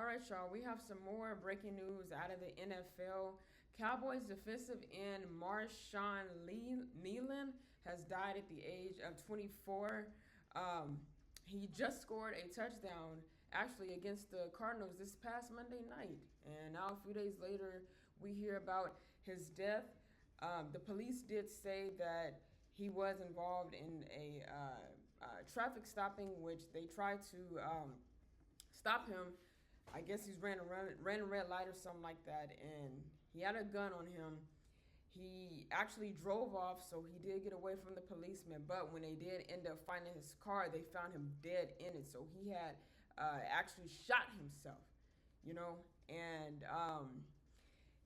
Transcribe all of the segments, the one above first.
All right, y'all. We have some more breaking news out of the NFL. Cowboys defensive end Marshawn Kneeland has died at the age of 24. He just scored a touchdown actually against the Cardinals this past Monday night. And now, a few days later, we hear about his death. The police did say that he was involved in a traffic stopping, which they tried to stop him. I guess he's ran a red light or something like that, and he had a gun on him. He actually drove off, so he did get away from the policeman. But when they did end up finding his car, they found him dead in it. So he had actually shot himself, you know. And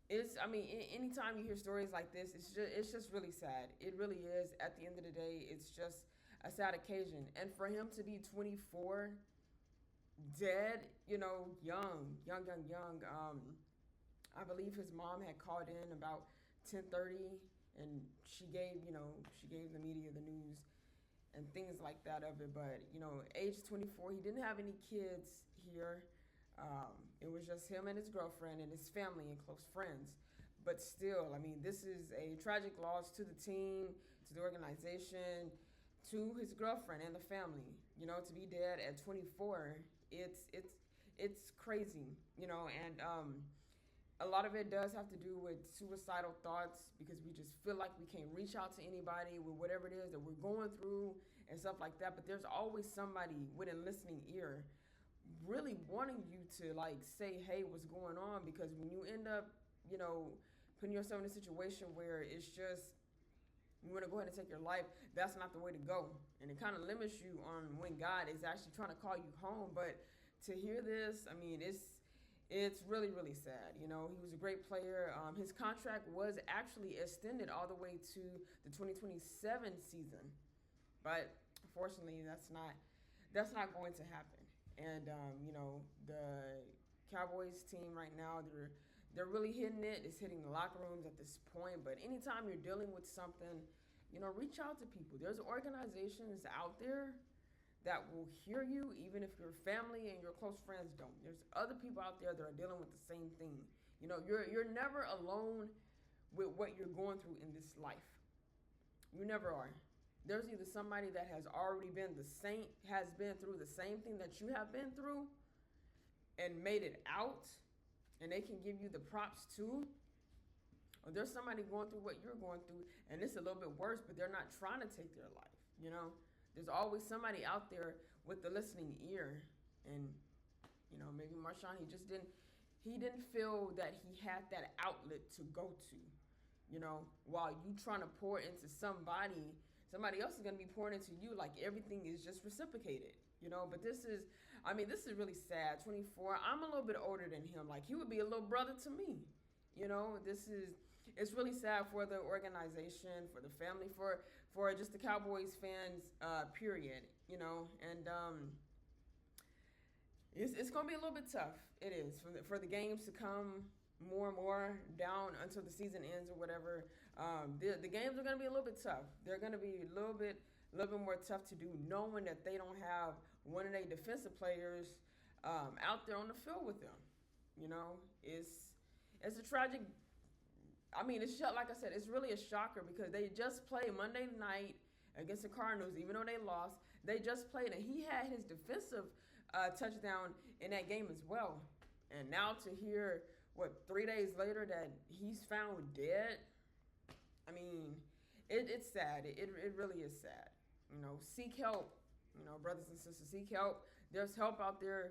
anytime you hear stories like this, it's just really sad. It really is. At the end of the day, it's just a sad occasion. And for him to be 24 dead, young. I believe his mom had called in about 10:30, and she gave the media the news and things like that of it. But age 24, he didn't have any kids here. It was just him and his girlfriend and his family and close friends. But still, this is a tragic loss to the team, to the organization, to his girlfriend and the family. To be dead at 24, it's crazy. And a lot of it does have to do with suicidal thoughts, because we just feel like we can't reach out to anybody with whatever it is that we're going through and stuff like that. But there's always somebody with a listening ear really wanting you to say, hey, what's going on? Because when you end up, putting yourself in a situation where it's just you want to go ahead and take your life, that's not the way to go. And it kind of limits you on when God is actually trying to call you home. But to hear this, it's really, really sad. He was a great player. His contract was actually extended all the way to the 2027 season. But unfortunately, that's not going to happen. And, the Cowboys team right now, they're really hitting it. It's hitting the locker rooms at this point. But anytime you're dealing with something, reach out to people. There's organizations out there that will hear you, even if your family and your close friends don't. There's other people out there that are dealing with the same thing. You're never alone with what you're going through in this life. You never are. There's either somebody that has already been through the same thing that you have been through and made it out, and they can give you the props too. Or there's somebody going through what you're going through, and it's a little bit worse, but they're not trying to take their life. There's always somebody out there with the listening ear. And maybe Marshawn, he didn't feel that he had that outlet to go to. While you trying to pour into somebody else is going to be pouring into you, like everything is just reciprocated. But this is really sad. 24, I'm a little bit older than him. Like, he would be a little brother to me. It's really sad for the organization, for the family, for just the Cowboys fans, period. And it's going to be a little bit tough. It is for the games to come more and more down until the season ends or whatever. The games are going to be a little bit tough. They're going to be a little bit more tough to do, knowing that they don't have one of their defensive players out there on the field with them. It's a tragic. It's like I said, it's really a shocker, because they just played Monday night against the Cardinals. Even though they lost, they just played, and he had his defensive touchdown in that game as well. And now to hear 3 days later that he's found dead, it's sad. It really is sad. Seek help. Brothers and sisters, seek help. There's help out there.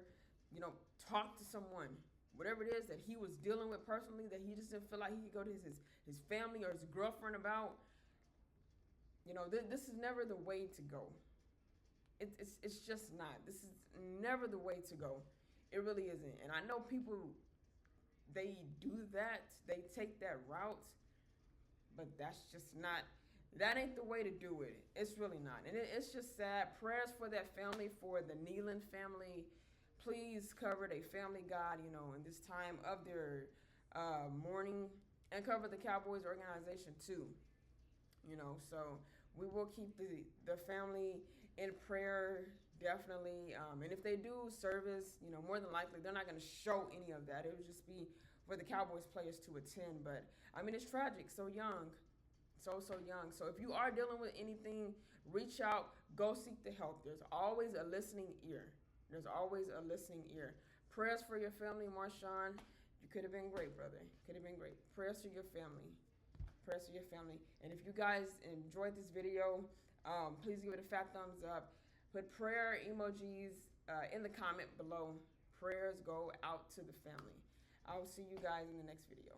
Talk to someone. Whatever it is that he was dealing with personally, that he just didn't feel like he could go to his family or his girlfriend about. This is never the way to go. It's just not. This is never the way to go. It really isn't. And I know people, they do that. They take that route. But that's just not. That ain't the way to do it. It's really not. And it's just sad. Prayers for that family, for the Kneeland family. Please cover their family, God, in this time of their mourning, and cover the Cowboys organization too. So we will keep the family in prayer definitely. And if they do service, more than likely they're not going to show any of that. It would just be for the Cowboys players to attend. But I mean, it's tragic. So young, so young. So if you are dealing with anything, reach out. Go seek the help. There's always a listening ear. There's always a listening ear. Prayers for your family, Marshawn. You could have been great, brother. Could have been great. Prayers for your family. Prayers for your family. And if you guys enjoyed this video, please give it a fat thumbs up. Put prayer emojis in the comment below. Prayers go out to the family. I will see you guys in the next video.